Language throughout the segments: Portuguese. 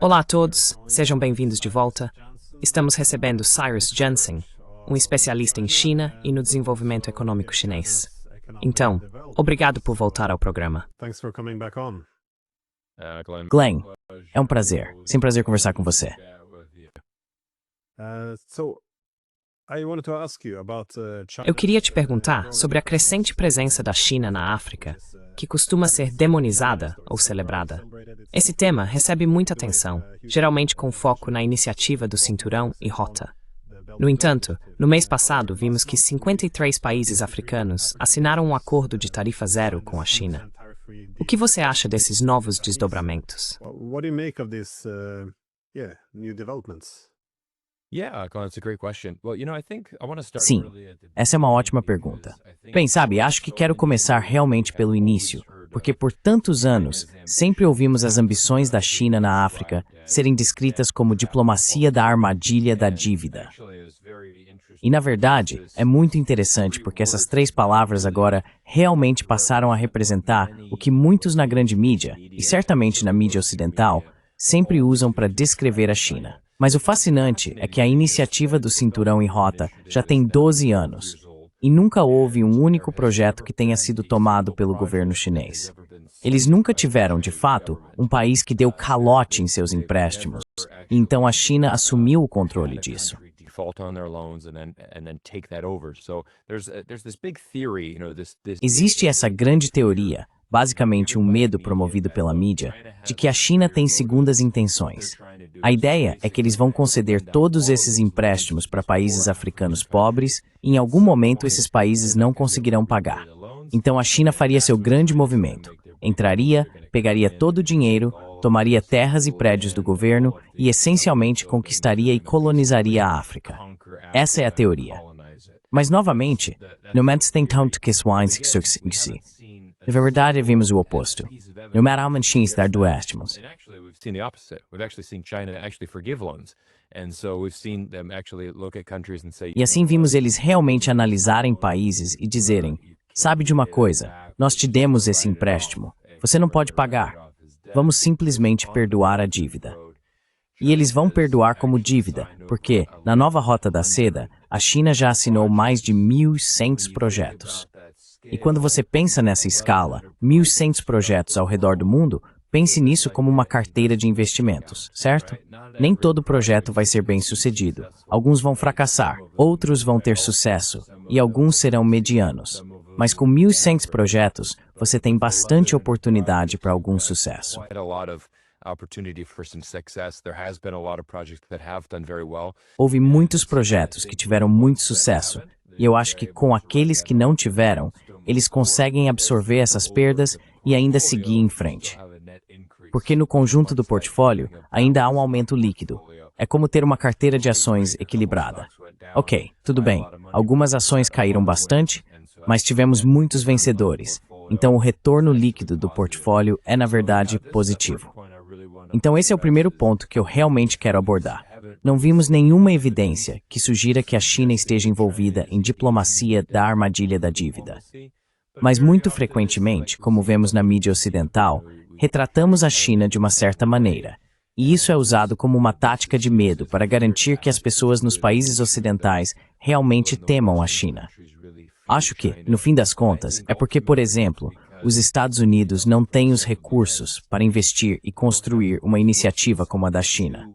Olá a todos, sejam bem-vindos de volta. Estamos recebendo Cyrus Jansen, um especialista em China e no desenvolvimento econômico chinês. Então, obrigado por voltar ao programa. Glenn, é um prazer. Sempre um prazer conversar com você. Eu queria te perguntar sobre a crescente presença da China na África, que costuma ser demonizada ou celebrada. Esse tema recebe muita atenção, geralmente com foco na iniciativa do Cinturão e Rota. No entanto, no mês passado vimos que 53 países africanos assinaram um acordo de tarifa zero com a China. O que você acha desses novos desdobramentos? Sim, essa é uma ótima pergunta. Bem, sabe, acho que quero começar realmente pelo início, porque por tantos anos sempre ouvimos as ambições da China na África serem descritas como diplomacia da armadilha da dívida. E, na verdade, é muito interessante porque essas três palavras agora realmente passaram a representar o que muitos na grande mídia, e certamente na mídia ocidental, sempre usam para descrever a China. Mas o fascinante é que a iniciativa do Cinturão e Rota já tem 12 anos, e nunca houve um único projeto que tenha sido tomado pelo governo chinês. Eles nunca tiveram, de fato, um país que deu calote em seus empréstimos, e então a China assumiu o controle disso. Existe essa grande teoria, basicamente um medo promovido pela mídia, de que a China tem segundas intenções. A ideia é que eles vão conceder todos esses empréstimos para países africanos pobres e em algum momento esses países não conseguirão pagar. Então a China faria seu grande movimento. Entraria, pegaria todo o dinheiro, tomaria terras e prédios do governo e essencialmente conquistaria e colonizaria a África. Essa é a teoria. Mas novamente, no momento tem tanto que na verdade, vimos o oposto. No momento estar do estimos. E assim vimos eles realmente analisarem países e dizerem, sabe de uma coisa, nós te demos esse empréstimo, você não pode pagar. Vamos simplesmente perdoar a dívida. E eles vão perdoar como dívida, porque, na nova Rota da Seda, a China já assinou mais de 1.100 projetos. E quando você pensa nessa escala, 1.100 projetos ao redor do mundo, pense nisso como uma carteira de investimentos, certo? Nem todo projeto vai ser bem sucedido. Alguns vão fracassar, outros vão ter sucesso, e alguns serão medianos. Mas com 1.100 projetos, você tem bastante oportunidade para algum sucesso. Houve muitos projetos que tiveram muito sucesso, e eu acho que com aqueles que não tiveram, eles conseguem absorver essas perdas e ainda seguir em frente. Porque no conjunto do portfólio ainda há um aumento líquido. É como ter uma carteira de ações equilibrada. Ok, tudo bem, algumas ações caíram bastante, mas tivemos muitos vencedores. Então o retorno líquido do portfólio é, na verdade, positivo. Então esse é o primeiro ponto que eu realmente quero abordar. Não vimos nenhuma evidência que sugira que a China esteja envolvida em diplomacia da armadilha da dívida. Mas muito frequentemente, como vemos na mídia ocidental, retratamos a China de uma certa maneira. E isso é usado como uma tática de medo para garantir que as pessoas nos países ocidentais realmente temam a China. Acho que, no fim das contas, é porque, por exemplo, os Estados Unidos não têm os recursos para investir e construir uma iniciativa como a da China.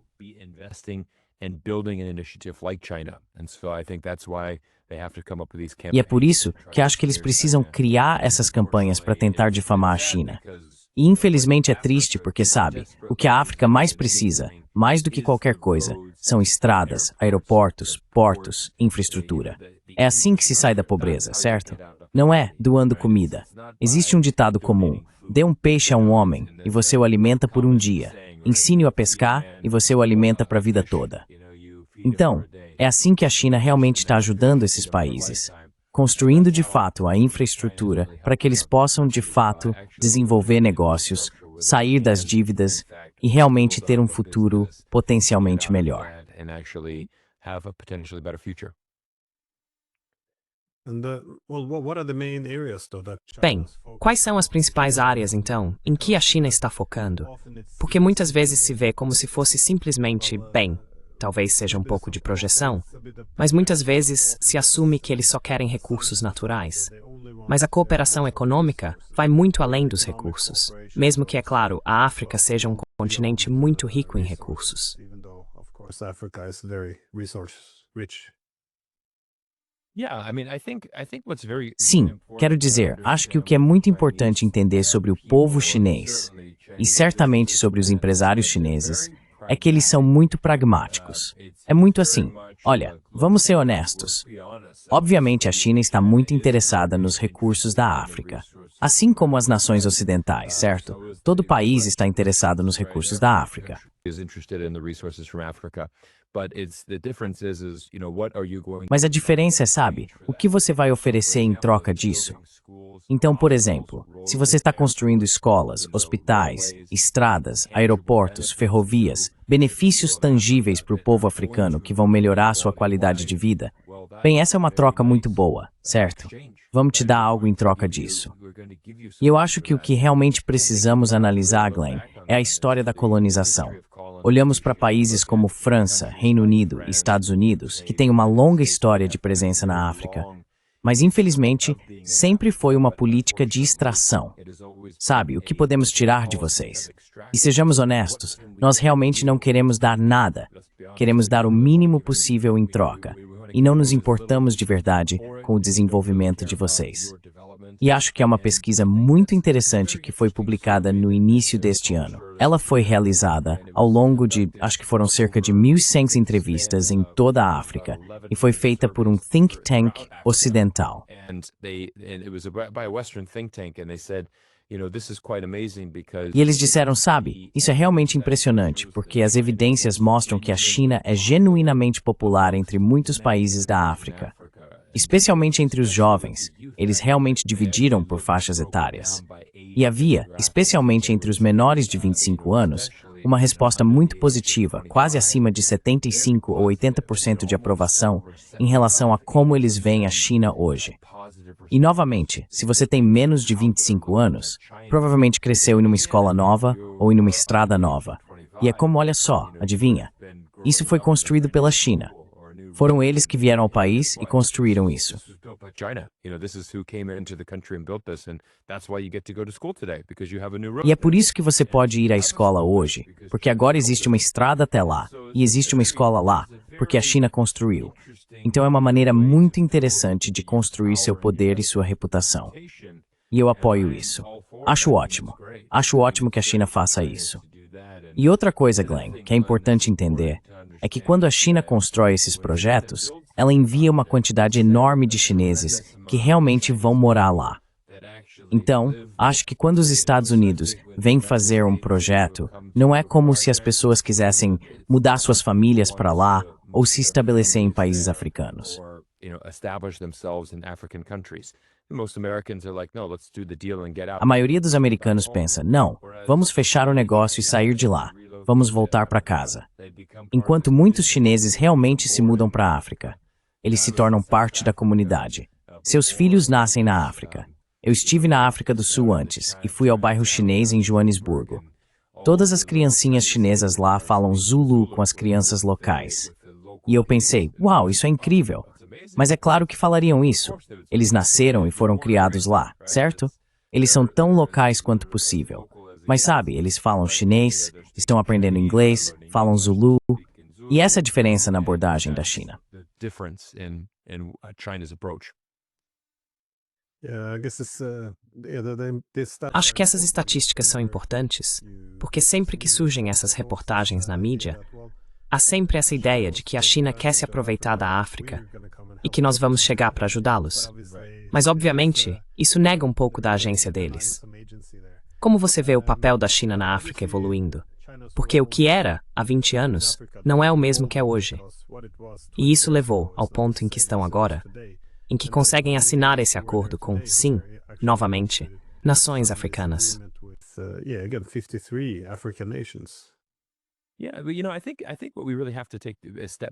E é por isso que acho que eles precisam criar essas campanhas para tentar difamar a China. E infelizmente é triste porque, sabe, o que a África mais precisa, mais do que qualquer coisa, são estradas, aeroportos, portos, infraestrutura. É assim que se sai da pobreza, certo? Não é doando comida. Existe um ditado comum: dê um peixe a um homem e você o alimenta por um dia. Ensine-o a pescar e você o alimenta para a vida toda. Então, é assim que a China realmente está ajudando esses países, construindo de fato a infraestrutura para que eles possam de fato desenvolver negócios, sair das dívidas e realmente ter um futuro potencialmente melhor. Bem, quais são as principais áreas, então, em que a China está focando? Porque muitas vezes se vê como se fosse simplesmente, bem, talvez seja um pouco de projeção, mas muitas vezes se assume que eles só querem recursos naturais. Mas a cooperação econômica vai muito além dos recursos, mesmo que, é claro, a África seja um continente muito rico em recursos. Sim, quero dizer, acho que o que é muito importante entender sobre o povo chinês, e certamente sobre os empresários chineses, é que eles são muito pragmáticos. É muito assim, olha, vamos ser honestos. Obviamente a China está muito interessada nos recursos da África, assim como as nações ocidentais, certo? Todo país está interessado nos recursos da África. Mas a diferença é, sabe, o que você vai oferecer em troca disso? Então, por exemplo, se você está construindo escolas, hospitais, estradas, aeroportos, ferrovias, benefícios tangíveis para o povo africano que vão melhorar a sua qualidade de vida, bem, essa é uma troca muito boa, certo? Vamos te dar algo em troca disso. E eu acho que o que realmente precisamos analisar, Glenn, é a história da colonização. Olhamos para países como França, Reino Unido e Estados Unidos, que têm uma longa história de presença na África, mas infelizmente sempre foi uma política de extração. Sabe, o que podemos tirar de vocês? E sejamos honestos, nós realmente não queremos dar nada. Queremos dar o mínimo possível em troca. E não nos importamos de verdade com o desenvolvimento de vocês. E acho que é uma pesquisa muito interessante que foi publicada no início deste ano. Ela foi realizada ao longo de, acho que foram cerca de 1.100 entrevistas em toda a África, e foi feita por um think tank ocidental. E eles disseram, sabe, isso é realmente impressionante, porque as evidências mostram que a China é genuinamente popular entre muitos países da África. Especialmente entre os jovens, eles realmente dividiram por faixas etárias. E havia, especialmente entre os menores de 25 anos, uma resposta muito positiva, quase acima de 75 ou 80% de aprovação em relação a como eles veem a China hoje. E novamente, se você tem menos de 25 anos, provavelmente cresceu em uma escola nova ou em uma estrada nova. E é como, olha só, adivinha? Isso foi construído pela China. Foram eles que vieram ao país e construíram isso. E é por isso que você pode ir à escola hoje, porque agora existe uma estrada até lá, e existe uma escola lá, porque a China construiu. Então é uma maneira muito interessante de construir seu poder e sua reputação. E eu apoio isso. Acho ótimo. Acho ótimo que a China faça isso. E outra coisa, Glenn, que é importante entender, é que quando a China constrói esses projetos, ela envia uma quantidade enorme de chineses que realmente vão morar lá. Então, acho que quando os Estados Unidos vêm fazer um projeto, não é como se as pessoas quisessem mudar suas famílias para lá ou se estabelecer em países africanos. A maioria dos americanos pensa, não, vamos fechar o negócio e sair de lá. Vamos voltar para casa. Enquanto muitos chineses realmente se mudam para a África. Eles se tornam parte da comunidade. Seus filhos nascem na África. Eu estive na África do Sul antes e fui ao bairro chinês em Joanesburgo. Todas as criancinhas chinesas lá falam Zulu com as crianças locais. E eu pensei, uau, isso é incrível. Mas é claro que falariam isso. Eles nasceram e foram criados lá, certo? Eles são tão locais quanto possível. Mas sabe, eles falam chinês, estão aprendendo inglês, falam Zulu. E essa é a diferença na abordagem da China. Acho que essas estatísticas são importantes, porque sempre que surgem essas reportagens na mídia, há sempre essa ideia de que a China quer se aproveitar da África e que nós vamos chegar para ajudá-los. Mas, obviamente, isso nega um pouco da agência deles. Como você vê o papel da China na África evoluindo? Porque o que era há 20 anos não é o mesmo que é hoje. E isso levou ao ponto em que estão agora, em que conseguem assinar esse acordo com, sim, novamente, nações africanas.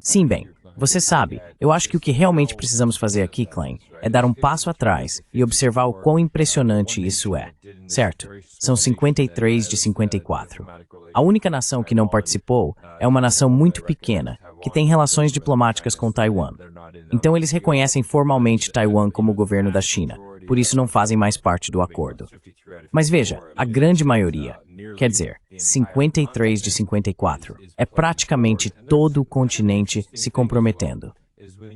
Sim, bem, você sabe, eu acho que o que realmente precisamos fazer aqui, Klein, é dar um passo atrás e observar o quão impressionante isso é, certo? São 53 de 54. A única nação que não participou é uma nação muito pequena, que tem relações diplomáticas com Taiwan. Então eles reconhecem formalmente Taiwan como governo da China, por isso não fazem mais parte do acordo. Mas veja, a grande maioria, quer dizer, 53 de 54, é praticamente todo o continente se comprometendo.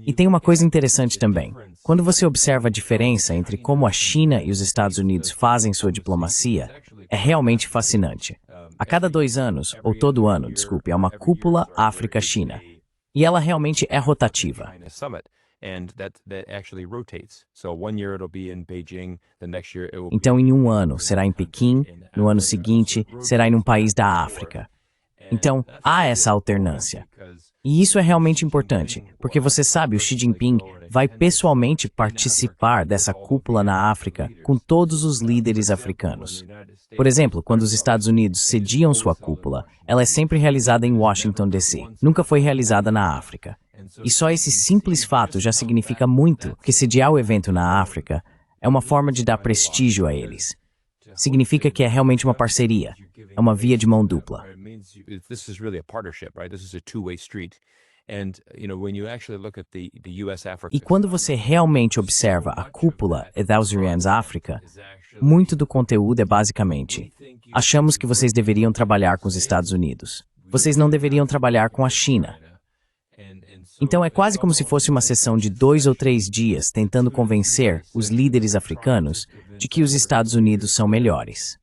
E tem uma coisa interessante também. Quando você observa a diferença entre como a China e os Estados Unidos fazem sua diplomacia, é realmente fascinante. A cada 2 anos, ou todo ano, desculpe, há uma cúpula África-China. E ela realmente é rotativa. Então, em um ano, será em Pequim, no ano seguinte, será em um país da África. Então, há essa alternância. E isso é realmente importante, porque você sabe, o Xi Jinping vai pessoalmente participar dessa cúpula na África com todos os líderes africanos. Por exemplo, quando os Estados Unidos sediam sua cúpula, ela é sempre realizada em Washington, D.C., nunca foi realizada na África. E só esse simples fato já significa muito que sediar o evento na África é uma forma de dar prestígio a eles. Significa que é realmente uma parceria, é uma via de mão dupla. E quando você realmente observa a cúpula Ethiopians África, muito do conteúdo é basicamente: achamos que vocês deveriam trabalhar com os Estados Unidos. Vocês não deveriam trabalhar com a China. Então é quase como se fosse uma sessão de 2 ou 3 dias tentando convencer os líderes africanos de que os Estados Unidos são melhores.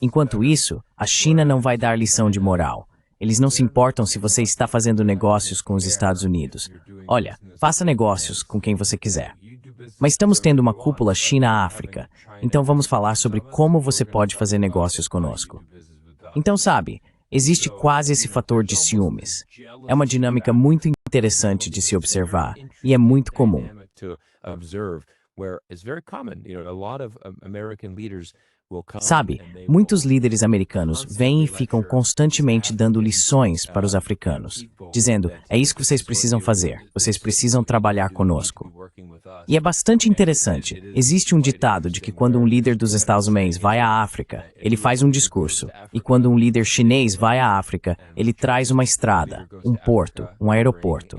Enquanto isso, a China não vai dar lição de moral. Eles não se importam se você está fazendo negócios com os Estados Unidos. Olha, faça negócios com quem você quiser. Mas estamos tendo uma cúpula China-África, então vamos falar sobre como você pode fazer negócios conosco. Então, sabe, existe quase esse fator de ciúmes. É uma dinâmica muito interessante de se observar e é muito comum. Sabe, muitos líderes americanos vêm e ficam constantemente dando lições para os africanos, dizendo: é isso que vocês precisam fazer, vocês precisam trabalhar conosco. E é bastante interessante, existe um ditado de que quando um líder dos Estados Unidos vai à África, ele faz um discurso, e quando um líder chinês vai à África, ele traz uma estrada, um porto, um aeroporto.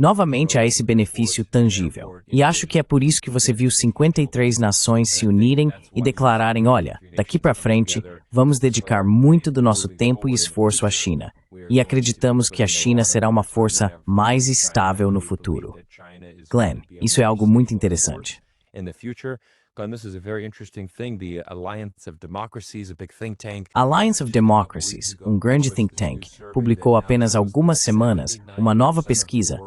Novamente há esse benefício tangível. E acho que é por isso que você viu 53 nações se unirem e declararem: olha, daqui para frente, vamos dedicar muito do nosso tempo e esforço à China. E acreditamos que a China será uma força mais estável no futuro. Glenn, isso é algo muito interessante. A Alliance of Democracies, um grande think tank, publicou há apenas algumas semanas uma nova pesquisa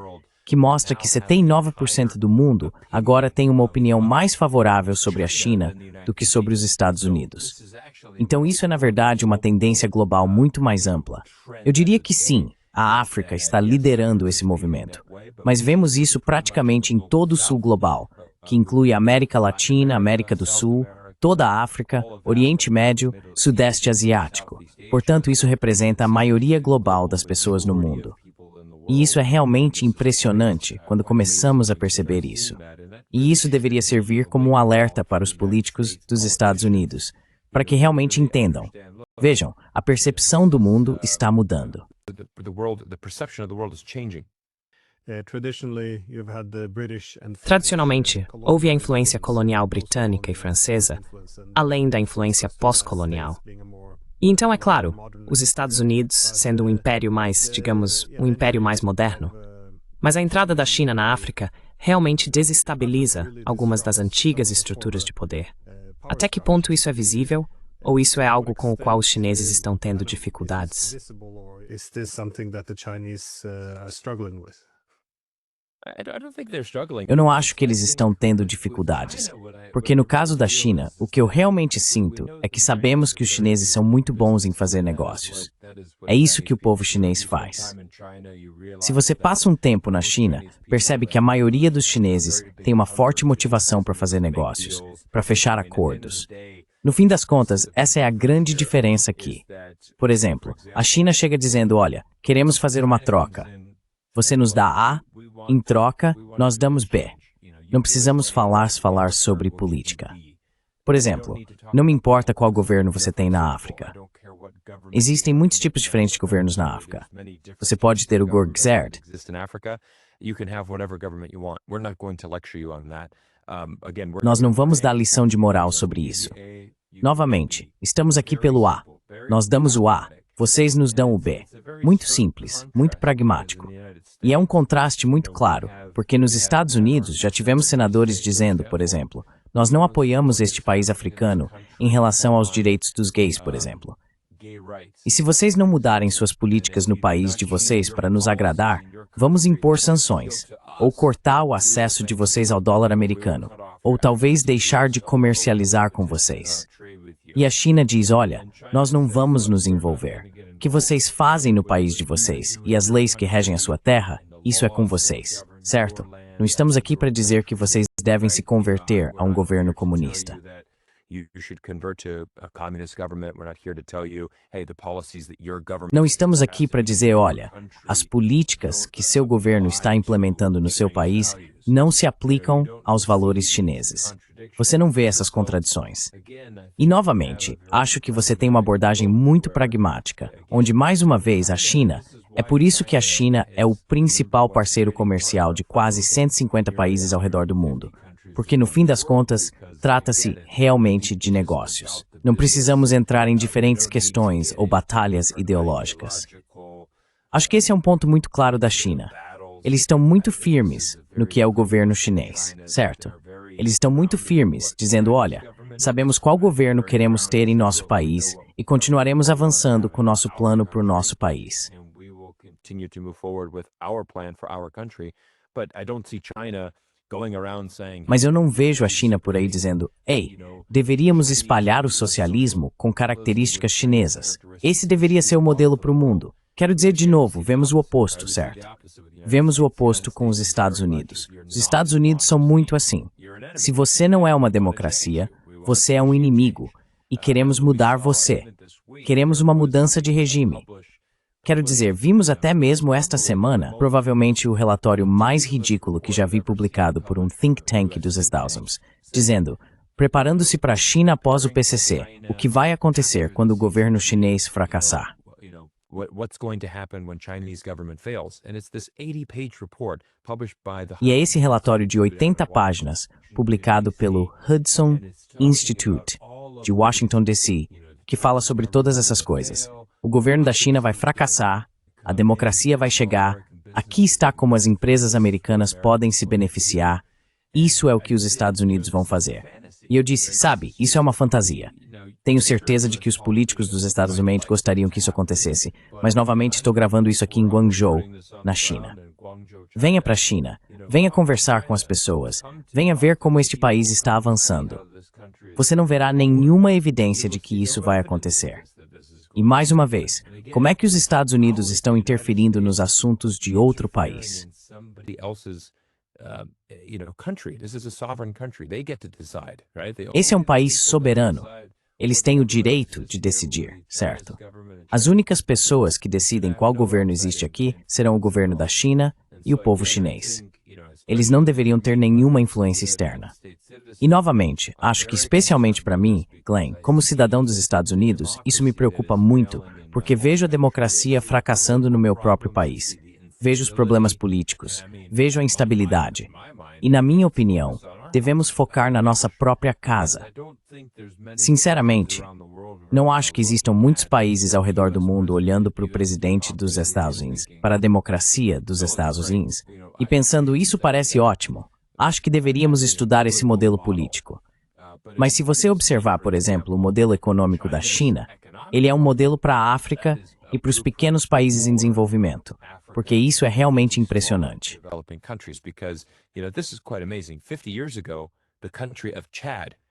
que mostra que 79% do mundo agora tem uma opinião mais favorável sobre a China do que sobre os Estados Unidos. Então isso é, na verdade, uma tendência global muito mais ampla. Eu diria que sim, a África está liderando esse movimento, mas vemos isso praticamente em todo o sul global, que inclui a América Latina, América do Sul, toda a África, Oriente Médio, Sudeste Asiático. Portanto, isso representa a maioria global das pessoas no mundo. E isso é realmente impressionante quando começamos a perceber isso. E isso deveria servir como um alerta para os políticos dos Estados Unidos, para que realmente entendam. Vejam, a percepção do mundo está mudando. Tradicionalmente, houve a influência colonial britânica e francesa, além da influência pós-colonial. E então, é claro, os Estados Unidos sendo um império mais, digamos, um império mais moderno. Mas a entrada da China na África realmente desestabiliza algumas das antigas estruturas de poder. Até que ponto isso é visível? Ou isso é algo com o qual os chineses estão tendo dificuldades? Eu não acho que eles estão tendo dificuldades, porque no caso da China, o que eu realmente sinto é que sabemos que os chineses são muito bons em fazer negócios. É isso que o povo chinês faz. Se você passa um tempo na China, percebe que a maioria dos chineses tem uma forte motivação para fazer negócios, para fechar acordos. No fim das contas, essa é a grande diferença aqui. Por exemplo, a China chega dizendo, olha, queremos fazer uma troca. Você nos dá A, em troca, nós damos B. Não precisamos falar sobre política. Por exemplo, não me importa qual governo você tem na África. Existem muitos tipos diferentes de governos na África. Você pode ter o Gorgzerd. Nós não vamos dar lição de moral sobre isso. Novamente, estamos aqui pelo A. Nós damos o A, vocês nos dão o B. Muito simples, muito pragmático. E é um contraste muito claro, porque nos Estados Unidos já tivemos senadores dizendo, por exemplo, nós não apoiamos este país africano em relação aos direitos dos gays, por exemplo. E se vocês não mudarem suas políticas no país de vocês para nos agradar, vamos impor sanções, ou cortar o acesso de vocês ao dólar americano, ou talvez deixar de comercializar com vocês. E a China diz, olha, nós não vamos nos envolver. O que vocês fazem no país de vocês e as leis que regem a sua terra, isso é com vocês, certo? Não estamos aqui para dizer que vocês devem se converter a um governo comunista. Não estamos aqui para dizer, olha, as políticas que seu governo está implementando no seu país não se aplicam aos valores chineses. Você não vê essas contradições. E, novamente, acho que você tem uma abordagem muito pragmática, onde, mais uma vez, a China... É por isso que a China é o principal parceiro comercial de quase 150 países ao redor do mundo. Porque, no fim das contas, trata-se realmente de negócios. Não precisamos entrar em diferentes questões ou batalhas ideológicas. Acho que esse é um ponto muito claro da China. Eles estão muito firmes no que é o governo chinês, certo? Eles estão muito firmes, dizendo, olha, sabemos qual governo queremos ter em nosso país e continuaremos avançando com o nosso plano para o nosso país. Mas eu não vejo a China por aí dizendo, ei, deveríamos espalhar o socialismo com características chinesas. Esse deveria ser o modelo para o mundo. Quero dizer de novo, vemos o oposto, certo? Vemos o oposto com os Estados Unidos. Os Estados Unidos são muito assim. Se você não é uma democracia, você é um inimigo e queremos mudar você. Queremos uma mudança de regime. Quero dizer, vimos até mesmo esta semana, provavelmente o relatório mais ridículo que já vi publicado por um think tank dos Estados Unidos, dizendo, preparando-se para a China após o PCC, o que vai acontecer quando o governo chinês fracassar. E é esse relatório de 80 páginas, publicado pelo Hudson Institute, de Washington, D.C., que fala sobre todas essas coisas. O governo da China vai fracassar, a democracia vai chegar, aqui está como as empresas americanas podem se beneficiar, isso é o que os Estados Unidos vão fazer. E eu disse, sabe, isso é uma fantasia. Tenho certeza de que os políticos dos Estados Unidos gostariam que isso acontecesse, mas novamente estou gravando isso aqui em Guangzhou, na China. Venha para a China, venha conversar com as pessoas, venha ver como este país está avançando. Você não verá nenhuma evidência de que isso vai acontecer. E mais uma vez, como é que os Estados Unidos estão interferindo nos assuntos de outro país? Esse é um país soberano. Eles têm o direito de decidir, certo? As únicas pessoas que decidem qual governo existe aqui serão o governo da China e o povo chinês. Eles não deveriam ter nenhuma influência externa. E, novamente, acho que especialmente para mim, Glenn, como cidadão dos Estados Unidos, isso me preocupa muito, porque vejo a democracia fracassando no meu próprio país. Vejo os problemas políticos, vejo a instabilidade. E, na minha opinião, devemos focar na nossa própria casa. Sinceramente, não acho que existam muitos países ao redor do mundo olhando para o presidente dos Estados Unidos, para a democracia dos Estados Unidos, e pensando, isso parece ótimo. Acho que deveríamos estudar esse modelo político. Mas se você observar, por exemplo, o modelo econômico da China, ele é um modelo para a África e para os pequenos países em desenvolvimento, porque isso é realmente impressionante.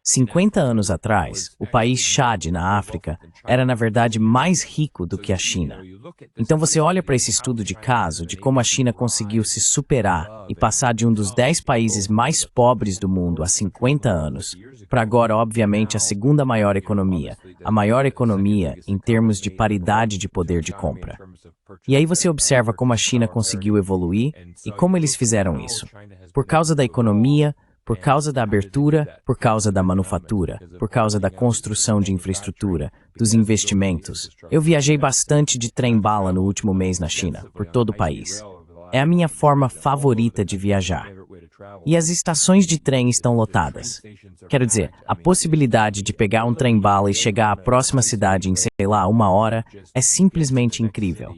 50 anos atrás, o país Chad, na África, era na verdade mais rico do que a China. Então você olha para esse estudo de caso de como a China conseguiu se superar e passar de um dos 10 países mais pobres do mundo há 50 anos para agora, obviamente, a segunda maior economia, a maior economia em termos de paridade de poder de compra. E aí você observa como a China conseguiu evoluir e como eles fizeram isso. Por causa da economia, por causa da abertura, por causa da manufatura, por causa da construção de infraestrutura, dos investimentos. Eu viajei bastante de trem-bala no último mês na China, por todo o país. É a minha forma favorita de viajar. E as estações de trem estão lotadas. Quero dizer, a possibilidade de pegar um trem-bala e chegar à próxima cidade em, sei lá, 1 hora é simplesmente incrível.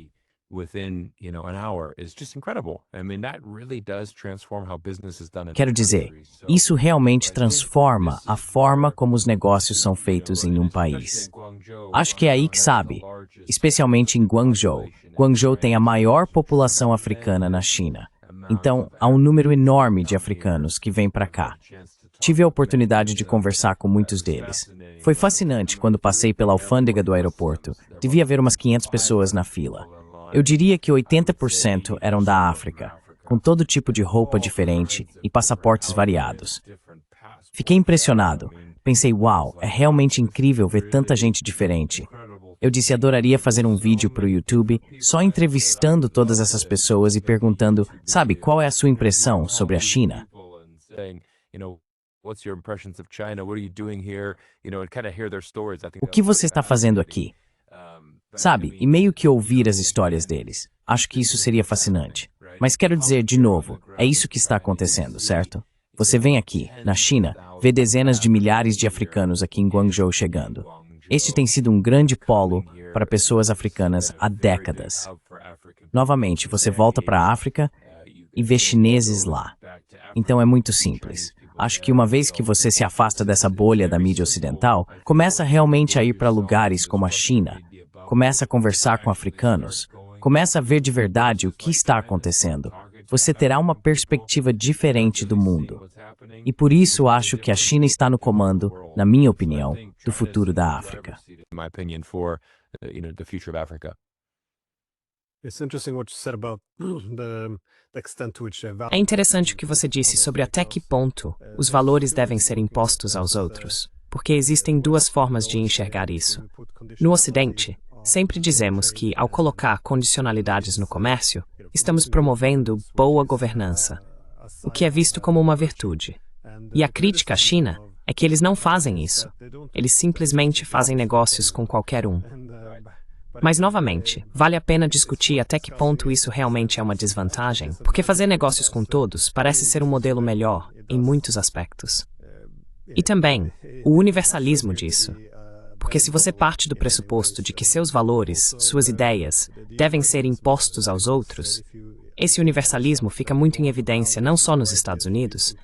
Quero dizer, isso realmente transforma a forma como os negócios são feitos em um país. Acho que é aí que sabe, especialmente em Guangzhou. Guangzhou tem a maior população africana na China. Então, há um número enorme de africanos que vêm para cá. Tive a oportunidade de conversar com muitos deles. Foi fascinante quando passei pela alfândega do aeroporto. Devia haver umas 500 pessoas na fila. Eu diria que 80% eram da África, com todo tipo de roupa diferente e passaportes variados. Fiquei impressionado. Pensei, uau, é realmente incrível ver tanta gente diferente. Eu disse, adoraria fazer um vídeo para o YouTube só entrevistando todas essas pessoas e perguntando, sabe, qual é a sua impressão sobre a China? O que você está fazendo aqui? Sabe, e meio que ouvir as histórias deles. Acho que isso seria fascinante. Mas quero dizer, de novo, é isso que está acontecendo, certo? Você vem aqui, na China, vê dezenas de milhares de africanos aqui em Guangzhou chegando. Este tem sido um grande polo para pessoas africanas há décadas. Novamente, você volta para a África e vê chineses lá. Então é muito simples. Acho que uma vez que você se afasta dessa bolha da mídia ocidental, começa realmente a ir para lugares como a China, começa a conversar com africanos, começa a ver de verdade o que está acontecendo. Você terá uma perspectiva diferente do mundo. E por isso acho que a China está no comando, na minha opinião, do futuro da África. É interessante o que você disse sobre até que ponto os valores devem ser impostos aos outros, porque existem duas formas de enxergar isso. No Ocidente, sempre dizemos que, ao colocar condicionalidades no comércio, estamos promovendo boa governança, o que é visto como uma virtude. E a crítica à China é que eles não fazem isso. Eles simplesmente fazem negócios com qualquer um. Mas, novamente, vale a pena discutir até que ponto isso realmente é uma desvantagem, porque fazer negócios com todos parece ser um modelo melhor em muitos aspectos. E também, o universalismo disso. Porque se você parte do pressuposto de que seus valores, suas ideias, devem ser impostos aos outros, esse universalismo fica muito em evidência não só nos Estados Unidos,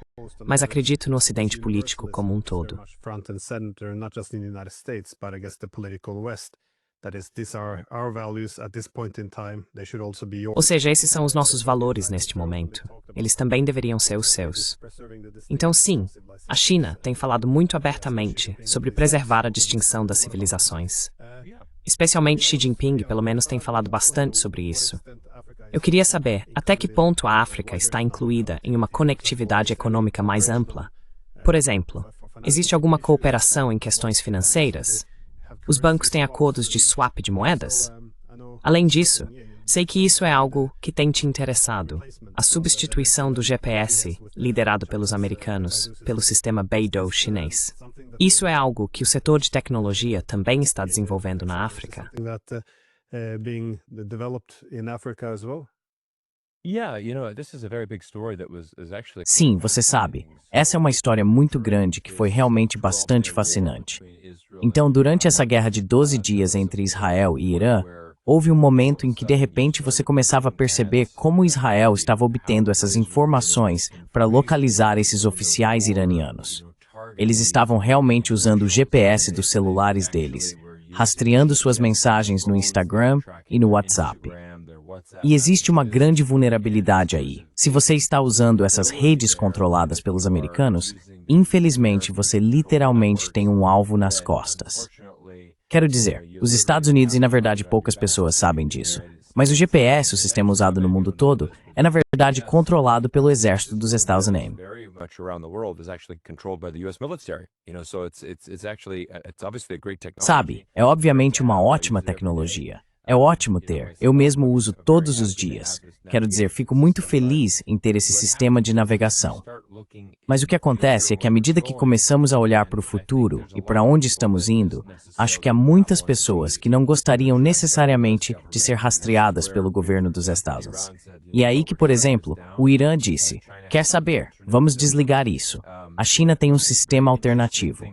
mas acredito no Ocidente político como um todo. Ou seja, esses são os nossos valores neste momento. Eles também deveriam ser os seus. Então, sim, a China tem falado muito abertamente sobre preservar a distinção das civilizações. Especialmente Xi Jinping, pelo menos, tem falado bastante sobre isso. Eu queria saber até que ponto a África está incluída em uma conectividade econômica mais ampla. Por exemplo, existe alguma cooperação em questões financeiras? Os bancos têm acordos de swap de moedas? Além disso, sei que isso é algo que tem te interessado, a substituição do GPS, liderado pelos americanos, pelo sistema Beidou chinês. Isso é algo que o setor de tecnologia também está desenvolvendo na África. Sim, você sabe, essa é uma história muito grande que foi realmente bastante fascinante. Então, durante essa guerra de 12 dias entre Israel e Irã, houve um momento em que de repente você começava a perceber como Israel estava obtendo essas informações para localizar esses oficiais iranianos. Eles estavam realmente usando o GPS dos celulares deles, rastreando suas mensagens no Instagram e no WhatsApp. E existe uma grande vulnerabilidade aí. Se você está usando essas redes controladas pelos americanos, infelizmente você literalmente tem um alvo nas costas. Quero dizer, os Estados Unidos, e na verdade poucas pessoas sabem disso, Mas o GPS, o sistema usado no mundo todo, é na verdade controlado pelo exército dos Estados Unidos. Sabe, é obviamente uma ótima tecnologia. É ótimo ter. Eu mesmo uso todos os dias. Quero dizer, fico muito feliz em ter esse sistema de navegação. Mas o que acontece é que à medida que começamos a olhar para o futuro e para onde estamos indo, acho que há muitas pessoas que não gostariam necessariamente de ser rastreadas pelo governo dos Estados Unidos. E é aí que, por exemplo, o Irã disse, quer saber, vamos desligar isso. A China tem um sistema alternativo.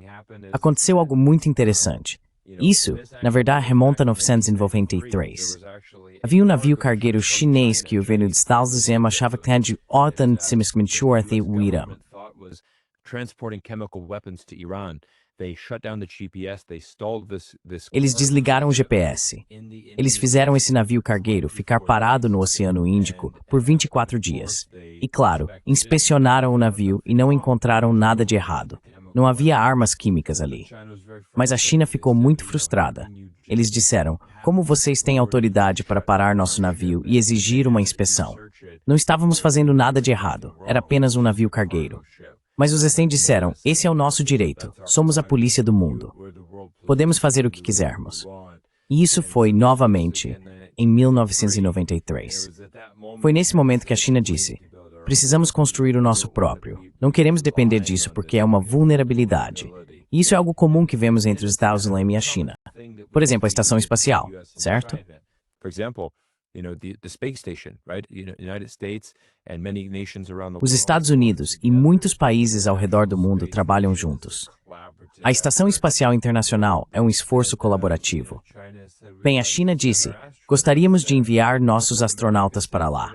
Aconteceu algo muito interessante. Isso, na verdade, remonta a 1993. Havia um navio cargueiro chinês que o governo dos Estados Unidos achava que tinha de authenticamente o Irã. Eles desligaram o GPS. Eles fizeram esse navio cargueiro ficar parado no Oceano Índico por 24 dias. E, claro, inspecionaram o navio e não encontraram nada de errado. Não havia armas químicas ali. Mas a China ficou muito frustrada. Eles disseram, como vocês têm autoridade para parar nosso navio e exigir uma inspeção? Não estávamos fazendo nada de errado, era apenas um navio cargueiro. Mas os Estados disseram, esse é o nosso direito, somos a polícia do mundo. Podemos fazer o que quisermos. E isso foi, novamente, em 1993. Foi nesse momento que a China disse, precisamos construir o nosso próprio. Não queremos depender disso porque é uma vulnerabilidade. E isso é algo comum que vemos entre os Estados Unidos e a China. Por exemplo, a estação espacial, certo? Os Estados Unidos e muitos países ao redor do mundo trabalham juntos. A Estação Espacial Internacional é um esforço colaborativo. Bem, a China disse, gostaríamos de enviar nossos astronautas para lá.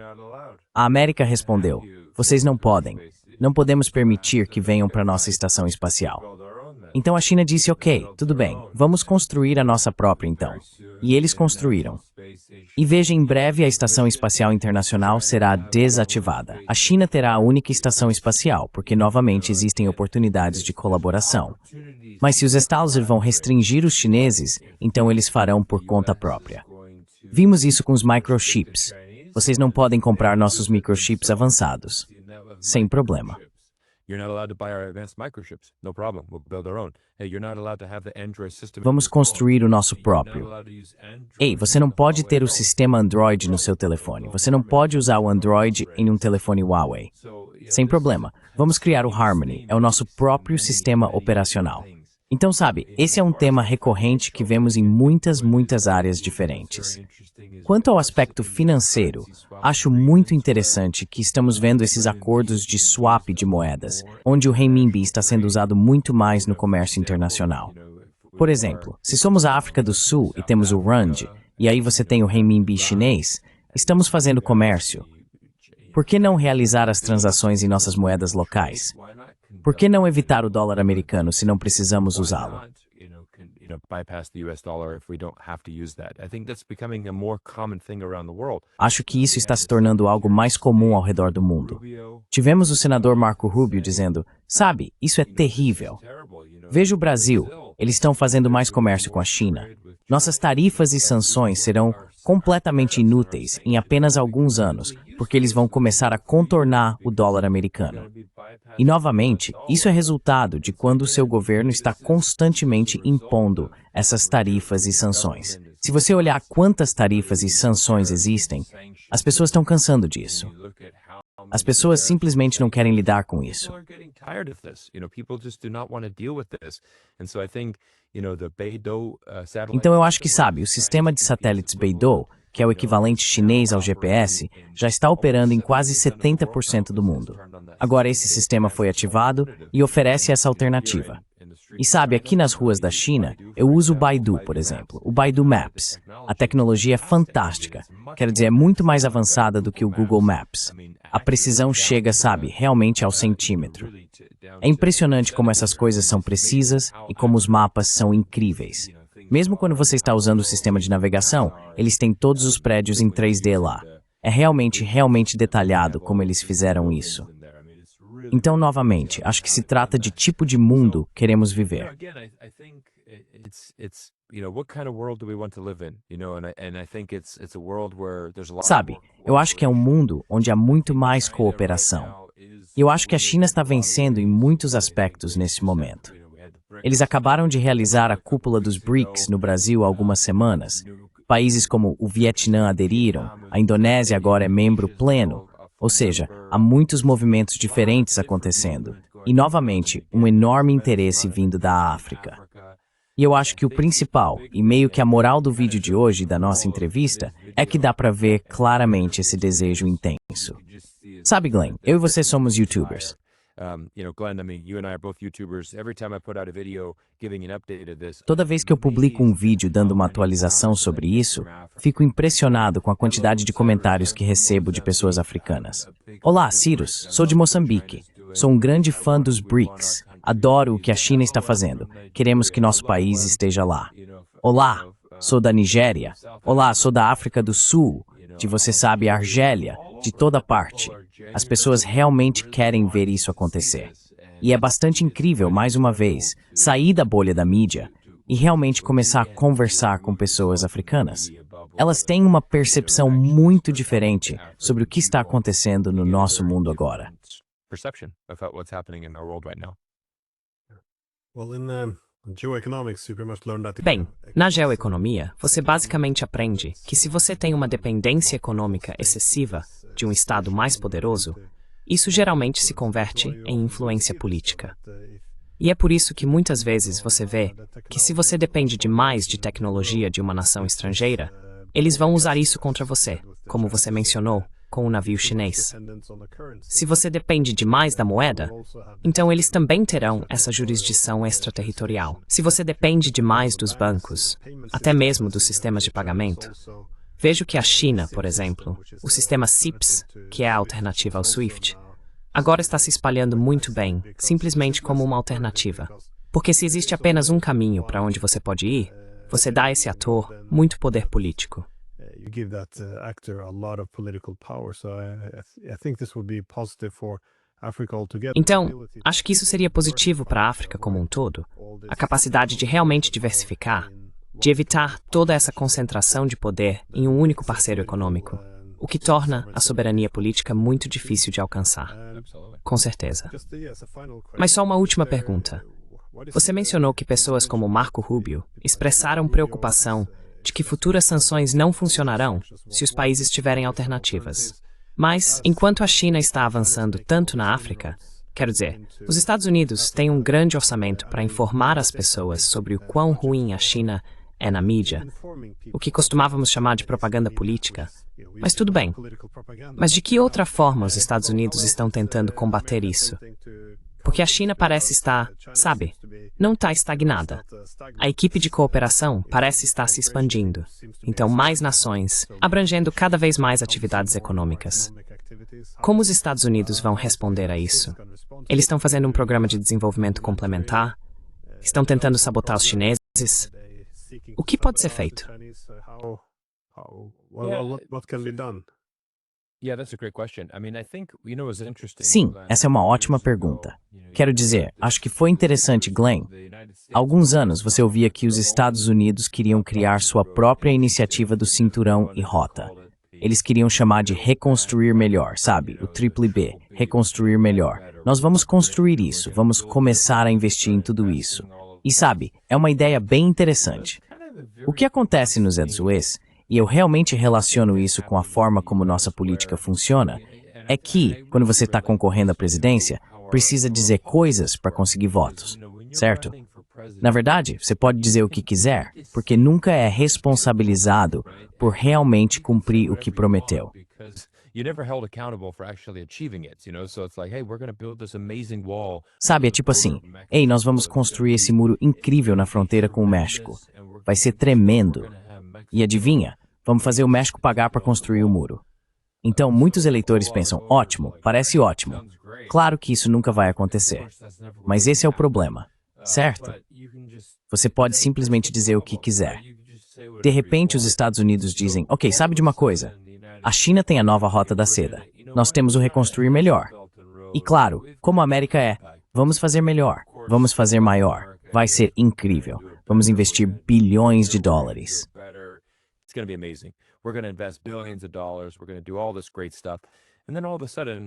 A América respondeu, vocês não podem. Não podemos permitir que venham para nossa estação espacial. Então a China disse, ok, tudo bem, vamos construir a nossa própria então. E eles construíram. E veja, em breve a Estação Espacial Internacional será desativada. A China terá a única estação espacial, porque novamente existem oportunidades de colaboração. Mas se os Estados Unidos vão restringir os chineses, então eles farão por conta própria. Vimos isso com os microchips. Vocês não podem comprar nossos microchips avançados. Sem problema. Vamos construir o nosso próprio. Ei, você não pode ter o sistema Android no seu telefone. Você não pode usar o Android em um telefone Huawei. Sem problema. Vamos criar o Harmony. É o nosso próprio sistema operacional. Então, sabe, esse é um tema recorrente que vemos em muitas áreas diferentes. Quanto ao aspecto financeiro, acho muito interessante que estamos vendo esses acordos de swap de moedas, onde o renminbi está sendo usado muito mais no comércio internacional. Por exemplo, se somos a África do Sul e temos o Rand, e aí você tem o renminbi chinês, estamos fazendo comércio. Por que não realizar as transações em nossas moedas locais? Por que não evitar o dólar americano se não precisamos usá-lo? Acho que isso está se tornando algo mais comum ao redor do mundo. Tivemos o senador Marco Rubio dizendo, sabe, isso é terrível. Veja o Brasil, eles estão fazendo mais comércio com a China. Nossas tarifas e sanções serão completamente inúteis em apenas alguns anos, porque eles vão começar a contornar o dólar americano. E, novamente, isso é resultado de quando o seu governo está constantemente impondo essas tarifas e sanções. Se você olhar quantas tarifas e sanções existem, as pessoas estão cansando disso. As pessoas simplesmente não querem lidar com isso. Então eu acho que, sabe, o sistema de satélites Beidou, que é o equivalente chinês ao GPS, já está operando em quase 70% do mundo. Agora esse sistema foi ativado e oferece essa alternativa. E sabe, aqui nas ruas da China, eu uso o Baidu, por exemplo, o Baidu Maps. A tecnologia é fantástica, quer dizer, é muito mais avançada do que o Google Maps. A precisão chega, sabe, realmente ao centímetro. É impressionante como essas coisas são precisas e como os mapas são incríveis. Mesmo quando você está usando o sistema de navegação, eles têm todos os prédios em 3D lá. É realmente detalhado como eles fizeram isso. Então, novamente, acho que se trata de tipo de mundo queremos viver. Sabe, eu acho que é um mundo onde há muito mais cooperação. E eu acho que a China está vencendo em muitos aspectos nesse momento. Eles acabaram de realizar a cúpula dos BRICS no Brasil há algumas semanas. Países como o Vietnã aderiram, a Indonésia agora é membro pleno. Ou seja, há muitos movimentos diferentes acontecendo. E, novamente, um enorme interesse vindo da África. E eu acho que o principal, e meio que a moral do vídeo de hoje, da nossa entrevista, é que dá pra ver claramente esse desejo intenso. Sabe, Glenn, eu e você somos YouTubers. Toda vez que eu publico um vídeo dando uma atualização sobre isso, fico impressionado com a quantidade de comentários que recebo de pessoas africanas. Olá, Cyrus, sou de Moçambique. Sou um grande fã dos BRICS. Adoro o que a China está fazendo. Queremos que nosso país esteja lá. Olá, sou da Nigéria. Olá, sou da África do Sul. De você sabe, Argélia. De toda parte. As pessoas realmente querem ver isso acontecer. E é bastante incrível, mais uma vez, sair da bolha da mídia e realmente começar a conversar com pessoas africanas. Elas têm uma percepção muito diferente sobre o que está acontecendo no nosso mundo agora. Bem, na geoeconomia, você basicamente aprende que se você tem uma dependência econômica excessiva de um Estado mais poderoso, isso geralmente se converte em influência política. E é por isso que muitas vezes você vê que se você depende demais de tecnologia de uma nação estrangeira, eles vão usar isso contra você, como você mencionou, com o navio chinês. Se você depende demais da moeda, então eles também terão essa jurisdição extraterritorial. Se você depende demais dos bancos, até mesmo dos sistemas de pagamento, vejo que a China, por exemplo, o sistema CIPS, que é a alternativa ao SWIFT, agora está se espalhando muito bem, simplesmente como uma alternativa. Porque se existe apenas um caminho para onde você pode ir, você dá a esse ator muito poder político. Então, acho que isso seria positivo para a África como um todo, a capacidade de realmente diversificar, de evitar toda essa concentração de poder em um único parceiro econômico, o que torna a soberania política muito difícil de alcançar. Com certeza. Mas só uma última pergunta. Você mencionou que pessoas como Marco Rubio expressaram preocupação de que futuras sanções não funcionarão se os países tiverem alternativas. Mas, enquanto a China está avançando tanto na África, quero dizer, os Estados Unidos têm um grande orçamento para informar as pessoas sobre o quão ruim a China é na mídia, o que costumávamos chamar de propaganda política. Mas tudo bem. Mas de que outra forma os Estados Unidos estão tentando combater isso? Porque a China parece estar, sabe, não está estagnada. A equipe de cooperação parece estar se expandindo. Então, mais nações, abrangendo cada vez mais atividades econômicas. Como os Estados Unidos vão responder a isso? Eles estão fazendo um programa de desenvolvimento complementar? Estão tentando sabotar os chineses? O que pode ser feito? Sim, essa é uma ótima pergunta. Quero dizer, acho que foi interessante, Glenn. Há alguns anos você ouvia que os Estados Unidos queriam criar sua própria iniciativa do Cinturão e Rota. Eles queriam chamar de Reconstruir Melhor, sabe? O Triple B, Reconstruir Melhor. Nós vamos construir isso, vamos começar a investir em tudo isso. E sabe, é uma ideia bem interessante. O que acontece no Zé do Suez, e eu realmente relaciono isso com a forma como nossa política funciona, é que, quando você está concorrendo à presidência, precisa dizer coisas para conseguir votos, certo? Na verdade, você pode dizer o que quiser, porque nunca é responsabilizado por realmente cumprir o que prometeu. Sabe, é tipo assim, ei, nós vamos construir esse muro incrível na fronteira com o México. Vai ser tremendo. E adivinha, vamos fazer o México pagar para construir o muro. Então, muitos eleitores pensam, ótimo, parece ótimo. Claro que isso nunca vai acontecer. Mas esse é o problema, certo? Você pode simplesmente dizer o que quiser. De repente, os Estados Unidos dizem, ok, sabe de uma coisa? A China tem a nova Rota da Seda. Nós temos o Reconstruir Melhor. E claro, como a América é, vamos fazer melhor, vamos fazer maior. Vai ser incrível. Vamos investir bilhões de dólares.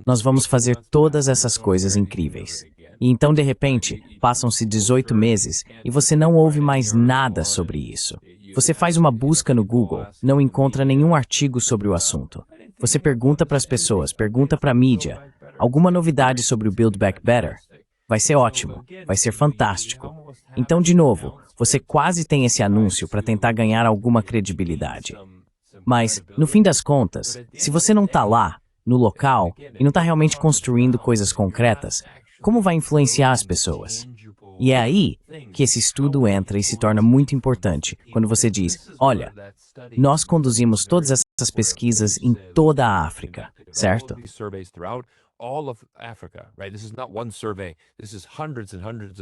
Nós vamos fazer todas essas coisas incríveis. E então, de repente, passam-se 18 meses e você não ouve mais nada sobre isso. Você faz uma busca no Google, não encontra nenhum artigo sobre o assunto. Você pergunta para as pessoas, pergunta para a mídia, alguma novidade sobre o Build Back Better? Vai ser ótimo, vai ser fantástico. Então, de novo, você quase tem esse anúncio para tentar ganhar alguma credibilidade. Mas, no fim das contas, se você não está lá, no local, e não está realmente construindo coisas concretas, como vai influenciar as pessoas? E é aí que esse estudo entra e se torna muito importante, quando você diz, olha, nós conduzimos todas essas pesquisas em toda a África, certo?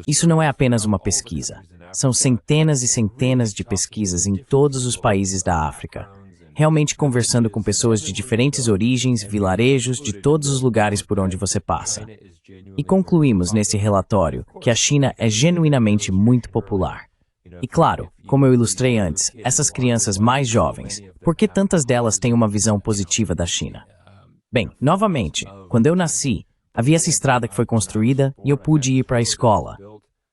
Isso não é apenas uma pesquisa. São centenas e centenas de pesquisas em todos os países da África, realmente conversando com pessoas de diferentes origens, vilarejos, de todos os lugares por onde você passa. E concluímos nesse relatório que a China é genuinamente muito popular. E claro, como eu ilustrei antes, essas crianças mais jovens, por que tantas delas têm uma visão positiva da China? Bem, novamente, quando eu nasci, havia essa estrada que foi construída e eu pude ir para a escola.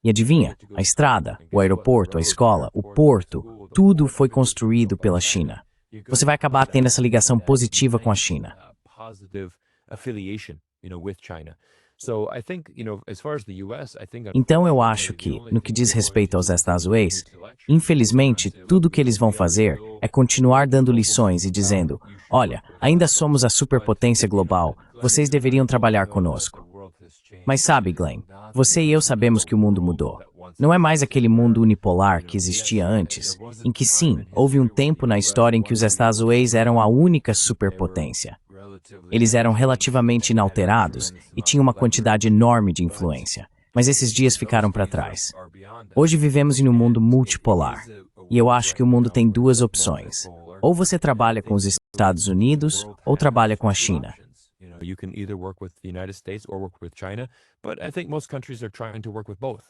E adivinha, a estrada, o aeroporto, a escola, o porto, tudo foi construído pela China. Você vai acabar tendo essa ligação positiva com a China. Então eu acho que, no que diz respeito aos Estados Unidos, infelizmente, tudo o que eles vão fazer é continuar dando lições e dizendo, olha, ainda somos a superpotência global, vocês deveriam trabalhar conosco. Mas sabe, Glenn, você e eu sabemos que o mundo mudou. Não é mais aquele mundo unipolar que existia antes, em que sim, houve um tempo na história em que os Estados Unidos eram a única superpotência. Eles eram relativamente inalterados e tinham uma quantidade enorme de influência, mas esses dias ficaram para trás. Hoje vivemos em um mundo multipolar, e eu acho que o mundo tem duas opções. Ou você trabalha com os Estados Unidos, ou trabalha com a China. You can either work with the United States or work with China, but I think most countries are trying to work with both.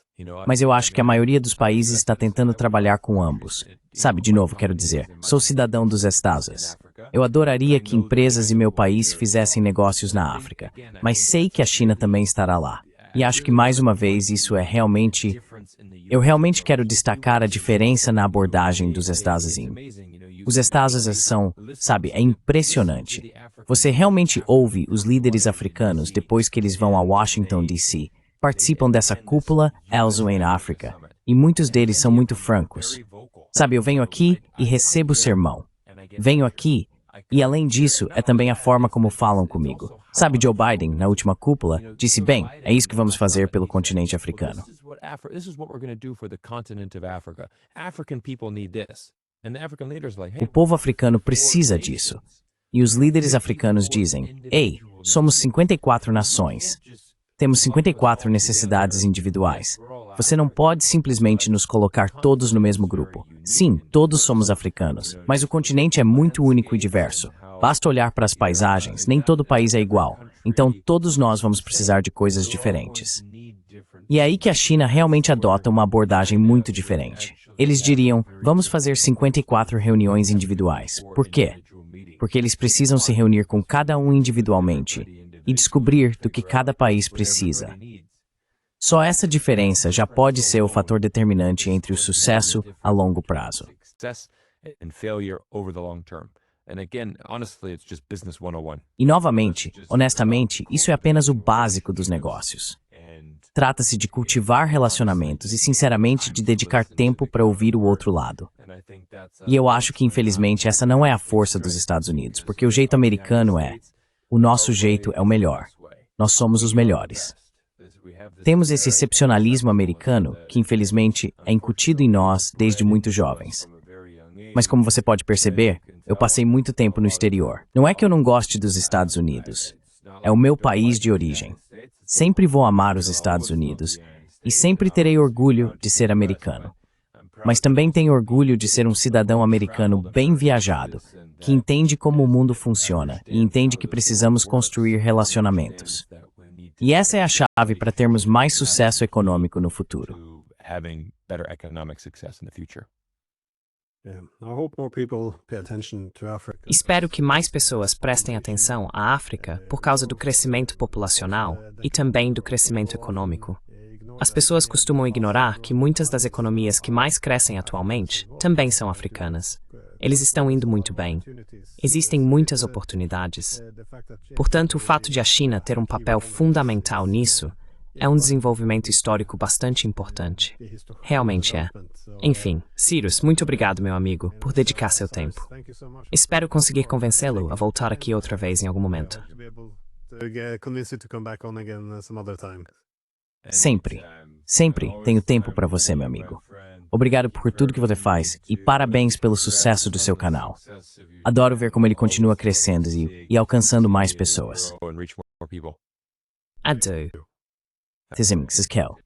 Mas eu acho que a maioria dos países está tentando trabalhar com ambos. Sabe, de novo, quero dizer, sou cidadão dos Estados Unidos. Eu adoraria que empresas e meu país fizessem negócios na África, mas sei que a China também estará lá. E acho que, mais uma vez, isso é realmente... Eu realmente quero destacar a diferença na abordagem dos Estados Unidos. Os Estados Unidos são, sabe, é impressionante. Você realmente ouve os líderes africanos depois que eles vão a Washington, D.C., participam dessa cúpula Elsewhere in Africa, e muitos deles são muito francos. Sabe, eu venho aqui e recebo sermão. Venho aqui, e além disso, é também a forma como falam comigo. Sabe, Joe Biden, na última cúpula, disse, bem, é isso que vamos fazer pelo continente africano. O povo africano precisa disso. E os líderes africanos dizem, ei, somos 54 nações. Temos 54 necessidades individuais. Você não pode simplesmente nos colocar todos no mesmo grupo. Sim, todos somos africanos, mas o continente é muito único e diverso. Basta olhar para as paisagens, nem todo país é igual. Então todos nós vamos precisar de coisas diferentes. E é aí que a China realmente adota uma abordagem muito diferente. Eles diriam, vamos fazer 54 reuniões individuais. Por quê? Porque eles precisam se reunir com cada um individualmente e descobrir do que cada país precisa. Só essa diferença já pode ser o fator determinante entre o sucesso a longo prazo. E novamente, honestamente, isso é apenas o básico dos negócios. Trata-se de cultivar relacionamentos e, sinceramente, de dedicar tempo para ouvir o outro lado. E eu acho que, infelizmente, essa não é a força dos Estados Unidos, porque o jeito americano é, o nosso jeito é o melhor. Nós somos os melhores. Temos esse excepcionalismo americano que, infelizmente, é incutido em nós desde muito jovens. Mas como você pode perceber, eu passei muito tempo no exterior. Não é que eu não goste dos Estados Unidos. É o meu país de origem. Sempre vou amar os Estados Unidos e sempre terei orgulho de ser americano. Mas também tenho orgulho de ser um cidadão americano bem viajado, que entende como o mundo funciona e entende que precisamos construir relacionamentos. E essa é a chave para termos mais sucesso econômico no futuro. having better economic success in the future. Espero que mais pessoas prestem atenção à África por causa do crescimento populacional e também do crescimento econômico. As pessoas costumam ignorar que muitas das economias que mais crescem atualmente também são africanas. Eles estão indo muito bem. Existem muitas oportunidades. Portanto, o fato de a China ter um papel fundamental nisso é um desenvolvimento histórico bastante importante. Realmente é. Enfim, Cyrus, muito obrigado, meu amigo, por dedicar seu tempo. Espero conseguir convencê-lo a voltar aqui outra vez em algum momento. Sempre. Sempre tenho tempo para você, meu amigo. Obrigado por tudo que você faz e parabéns pelo sucesso do seu canal. Adoro ver como ele continua crescendo e alcançando mais pessoas. Adieu. Tizim, Kel.